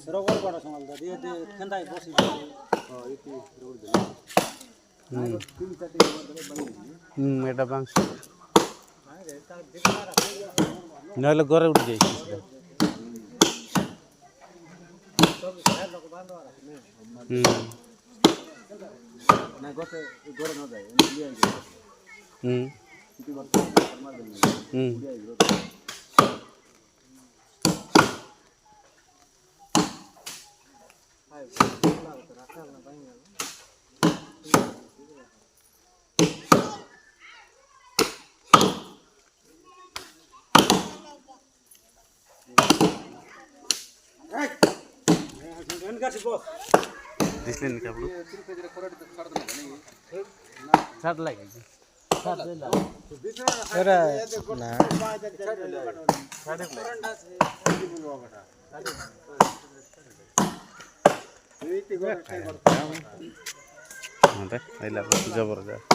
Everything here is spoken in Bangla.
সরোবর বড় সমাল দিয়ে কেন্দাই বসি এটা বাংশ নইলে ঘরে উঠে যাইছি না গতে ঘরে না যায় লিয়ে আই দিছিলেন কাপড় ছাড় লাগে এরা না আইলা জবরদস্ত